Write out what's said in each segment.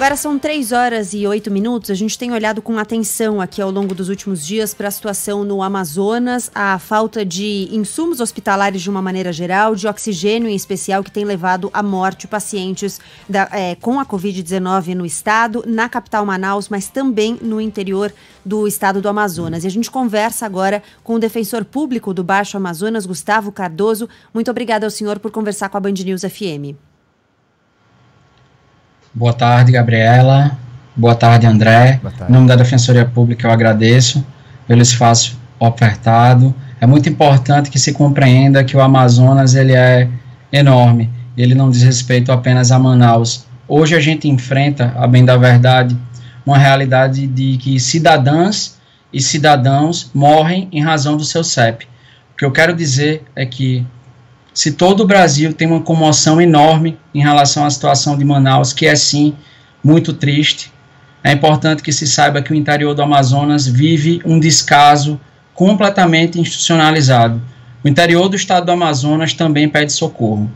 Agora são 3h08. A gente tem olhado com atenção aqui ao longo dos últimos dias para a situação no Amazonas, a falta de insumos hospitalares de uma maneira geral, de oxigênio em especial, que tem levado à morte pacientes com a Covid-19 no estado, na capital Manaus, mas também no interior do estado do Amazonas. E a gente conversa agora com o defensor público do Baixo Amazonas, Gustavo Cardoso. Muito obrigada ao senhor por conversar com a Band News FM. Boa tarde, Gabriela. Boa tarde, André. Boa tarde. Em nome da Defensoria Pública, eu agradeço pelo espaço ofertado. É muito importante que se compreenda que o Amazonas ele é enorme. Ele não diz respeito apenas a Manaus. Hoje a gente enfrenta, a bem da verdade, uma realidade de que cidadãs e cidadãos morrem em razão do seu CEP. O que eu quero dizer é que se todo o Brasil tem uma comoção enorme em relação à situação de Manaus, que é sim muito triste, é importante que se saiba que o interior do Amazonas vive um descaso completamente institucionalizado. O interior do estado do Amazonas também pede socorro.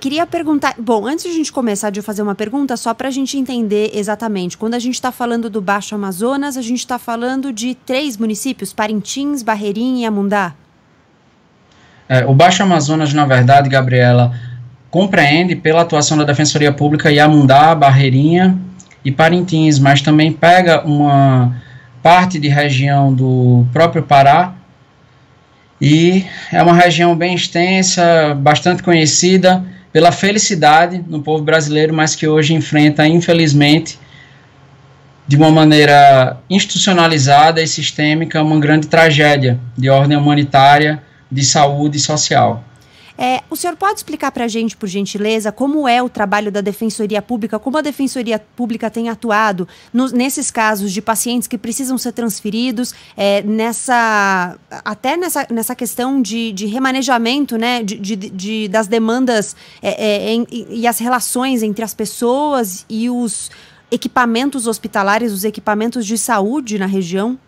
Queria perguntar, bom, antes de a gente começar de fazer uma pergunta, só para a gente entender exatamente, quando a gente está falando do Baixo Amazonas, a gente está falando de 3 municípios, Parintins, Barreirinha e Amundá? O Baixo Amazonas, na verdade, Gabriela, compreende pela atuação da Defensoria Pública Iamundá, Barreirinha e Parintins, mas também pega uma parte de região do próprio Pará e é uma região bem extensa, bastante conhecida pela felicidade no povo brasileiro, mas que hoje enfrenta, infelizmente, de uma maneira institucionalizada e sistêmica, uma grande tragédia de ordem humanitária, de saúde social. O senhor pode explicar para a gente, por gentileza, como é o trabalho da Defensoria Pública, como a Defensoria Pública tem atuado nesses casos de pacientes que precisam ser transferidos, até nessa questão de remanejamento, né, das demandas e as relações entre as pessoas e os equipamentos hospitalares, os equipamentos de saúde na região?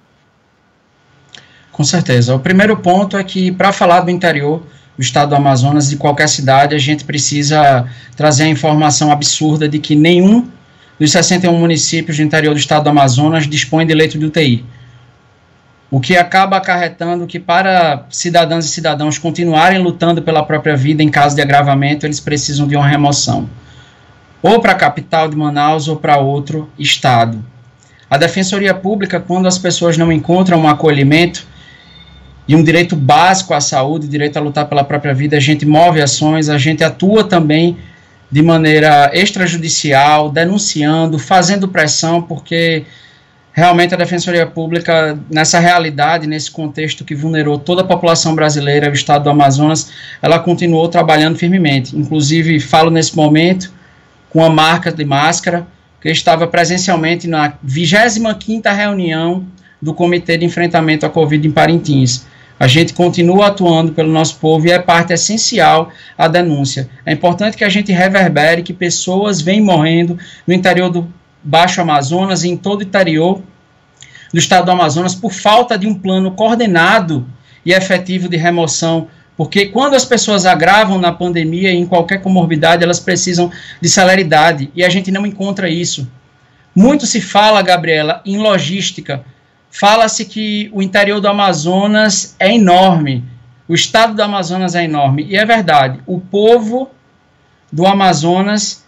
Com certeza. O primeiro ponto é que, para falar do interior do estado do Amazonas, de qualquer cidade, a gente precisa trazer a informação absurda de que nenhum dos 61 municípios do interior do estado do Amazonas dispõe de leito de UTI. O que acaba acarretando que, para cidadãs e cidadãos continuarem lutando pela própria vida em caso de agravamento, eles precisam de uma remoção. Ou para a capital de Manaus ou para outro estado. A Defensoria Pública, quando as pessoas não encontram um acolhimento e um direito básico à saúde, direito a lutar pela própria vida, a gente move ações, a gente atua também de maneira extrajudicial, denunciando, fazendo pressão, porque realmente a Defensoria Pública, nessa realidade, nesse contexto que vulnerou toda a população brasileira, o estado do Amazonas, ela continuou trabalhando firmemente. Inclusive, falo nesse momento com a marca de máscara, que estava presencialmente na 25ª reunião do Comitê de Enfrentamento à Covid em Parintins. A gente continua atuando pelo nosso povo e é parte essencial a denúncia. É importante que a gente reverbere que pessoas vêm morrendo no interior do Baixo Amazonas e em todo o interior do estado do Amazonas por falta de um plano coordenado e efetivo de remoção, porque quando as pessoas agravam na pandemia e em qualquer comorbidade, elas precisam de celeridade e a gente não encontra isso. Muito se fala, Gabriela, em logística. Fala-se que o interior do Amazonas é enorme, o estado do Amazonas é enorme, e é verdade, o povo do Amazonas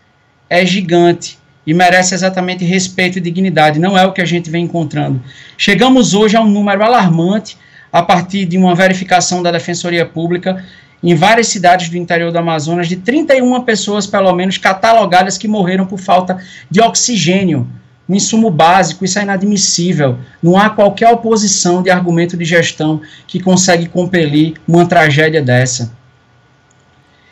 é gigante e merece exatamente respeito e dignidade, não é o que a gente vem encontrando. Chegamos hoje a um número alarmante, a partir de uma verificação da Defensoria Pública, em várias cidades do interior do Amazonas, de 31 pessoas, pelo menos, catalogadas que morreram por falta de oxigênio, um insumo básico. Isso é inadmissível. Não há qualquer oposição de argumento de gestão que consegue compelir uma tragédia dessa.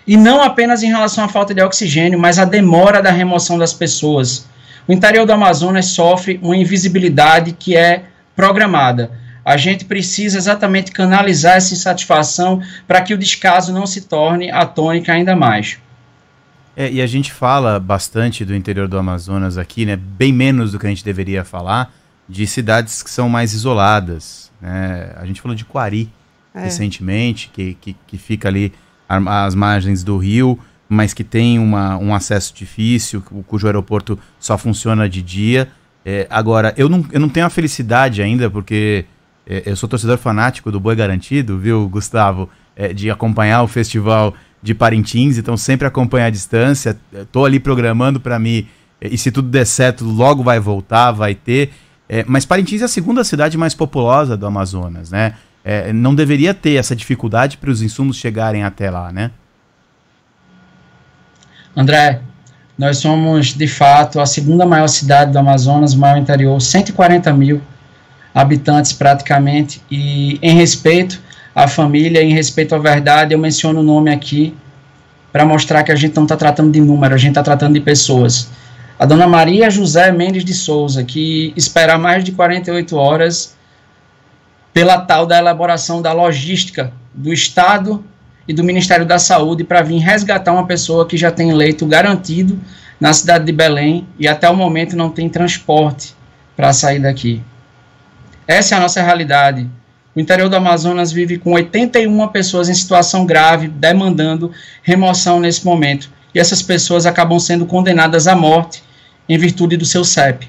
E não apenas em relação à falta de oxigênio, mas a demora da remoção das pessoas. O interior do Amazonas sofre uma invisibilidade que é programada. A gente precisa exatamente canalizar essa insatisfação para que o descaso não se torne a tônica ainda mais. E a gente fala bastante do interior do Amazonas aqui, né? Bem menos do que a gente deveria falar, de cidades que são mais isoladas, né? A gente falou de Quari recentemente, que fica ali às margens do rio, mas que tem um acesso difícil, cujo aeroporto só funciona de dia. Agora, eu não tenho a felicidade ainda, porque eu sou torcedor fanático do Boi Garantido, viu, Gustavo? De acompanhar o festival de Parintins, então sempre acompanho à distância. Estou ali programando para mim, e se tudo der certo, logo vai voltar, vai ter. Mas Parintins é a segunda cidade mais populosa do Amazonas, né? Não deveria ter essa dificuldade para os insumos chegarem até lá, né? André, nós somos, de fato, a segunda maior cidade do Amazonas, maior interior, 140 mil habitantes praticamente, e em respeito à família, em respeito à verdade, eu menciono o nome aqui para mostrar que a gente não está tratando de número, a gente está tratando de pessoas. A dona Maria José Mendes de Souza, que esperar mais de 48 horas pela tal da elaboração da logística do Estado e do Ministério da Saúde para vir resgatar uma pessoa que já tem leito garantido na cidade de Belém e até o momento não tem transporte para sair daqui. Essa é a nossa realidade. O interior do Amazonas vive com 81 pessoas em situação grave, demandando remoção nesse momento. E essas pessoas acabam sendo condenadas à morte em virtude do seu CEP.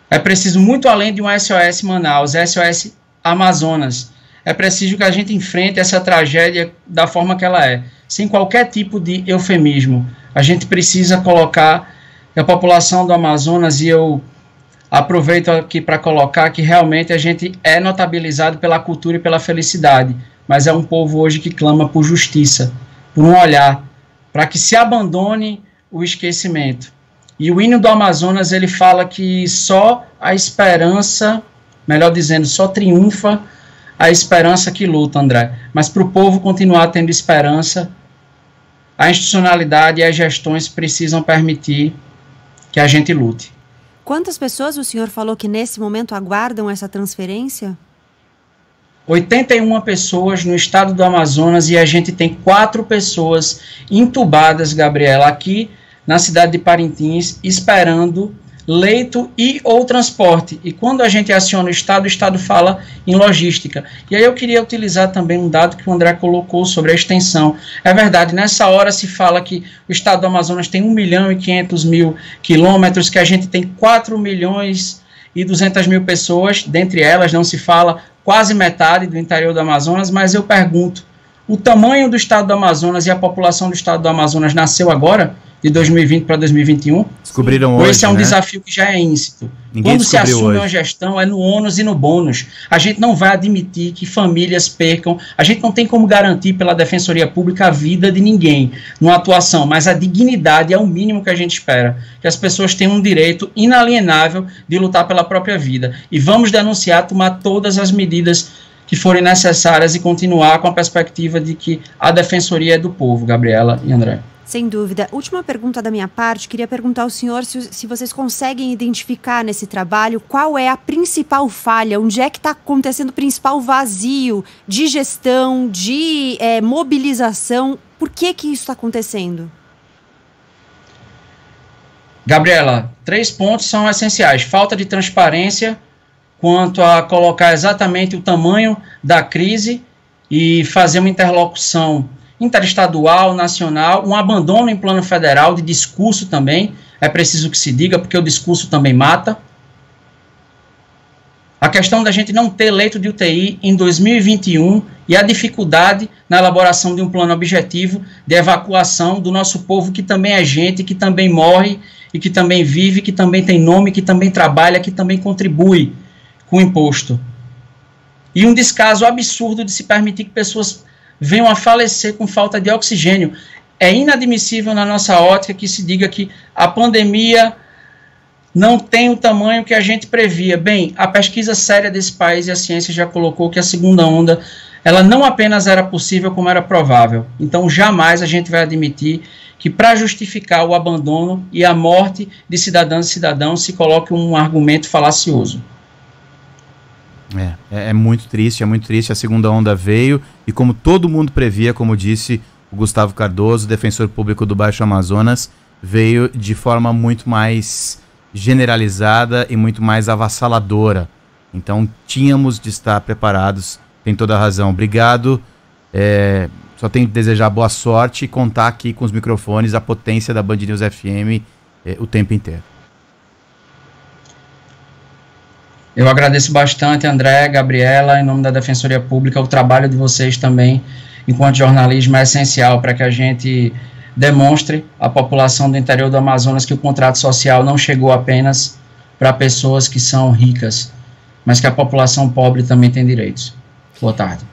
É preciso muito além de um SOS Manaus, SOS Amazonas. É preciso que a gente enfrente essa tragédia da forma que ela é, sem qualquer tipo de eufemismo. A gente precisa colocar a população do Amazonas, e eu aproveito aqui para colocar que realmente a gente é notabilizado pela cultura e pela felicidade, mas é um povo hoje que clama por justiça, por um olhar, para que se abandone o esquecimento. E o hino do Amazonas, ele fala que só a esperança, melhor dizendo, só triunfa a esperança que luta, André. Mas para o povo continuar tendo esperança, a institucionalidade e as gestões precisam permitir que a gente lute. Quantas pessoas o senhor falou que nesse momento aguardam essa transferência? 81 pessoas no estado do Amazonas, e a gente tem 4 pessoas entubadas, Gabriela, aqui na cidade de Parintins, esperando leito e ou transporte. E quando a gente aciona o Estado fala em logística. E aí eu queria utilizar também um dado que o André colocou sobre a extensão. É verdade, nessa hora se fala que o estado do Amazonas tem 1.500.000 quilômetros, que a gente tem 4.200.000 pessoas, dentre elas não se fala quase metade do interior do Amazonas, mas eu pergunto, o tamanho do estado do Amazonas e a população do estado do Amazonas nasceu agora? De 2020 para 2021. Descobriram hoje, esse é um desafio que já é íncito. Quando se assume uma gestão, é no ônus e no bônus. A gente não vai admitir que famílias percam, a gente não tem como garantir pela Defensoria Pública a vida de ninguém numa atuação, mas a dignidade é o mínimo que a gente espera, que as pessoas tenham um direito inalienável de lutar pela própria vida. E vamos denunciar, tomar todas as medidas que forem necessárias e continuar com a perspectiva de que a Defensoria é do povo, Gabriela e André. Sem dúvida. Última pergunta da minha parte, queria perguntar ao senhor se vocês conseguem identificar nesse trabalho qual é a principal falha, onde é que está acontecendo o principal vazio de gestão, de mobilização, por que isso está acontecendo? Gabriela, 3 pontos são essenciais. Falta de transparência quanto a colocar exatamente o tamanho da crise e fazer uma interlocução interestadual, nacional, um abandono em plano federal de discurso também, é preciso que se diga, porque o discurso também mata. A questão da gente não ter leito de UTI em 2021 e a dificuldade na elaboração de um plano objetivo de evacuação do nosso povo, que também é gente, que também morre, e que também vive, que também tem nome, que também trabalha, que também contribui com o imposto. E um descaso absurdo de se permitir que pessoas venham a falecer com falta de oxigênio. É inadmissível na nossa ótica que se diga que a pandemia não tem o tamanho que a gente previa. Bem, a pesquisa séria desse país e a ciência já colocou que a segunda onda, ela não apenas era possível, como era provável. Então, jamais a gente vai admitir que para justificar o abandono e a morte de cidadãs e cidadãos se coloque um argumento falacioso. É muito triste, a segunda onda veio e, como todo mundo previa, como disse o Gustavo Cardoso, defensor público do Baixo Amazonas, veio de forma muito mais generalizada e muito mais avassaladora. Então tínhamos de estar preparados, tem toda a razão. Obrigado. só tenho que desejar boa sorte e contar aqui com os microfones, a potência da Band News FM o tempo inteiro. Eu agradeço bastante, André, Gabriela, em nome da Defensoria Pública, o trabalho de vocês também, enquanto jornalismo, é essencial para que a gente demonstre à população do interior do Amazonas que o contrato social não chegou apenas para pessoas que são ricas, mas que a população pobre também tem direitos. Boa tarde.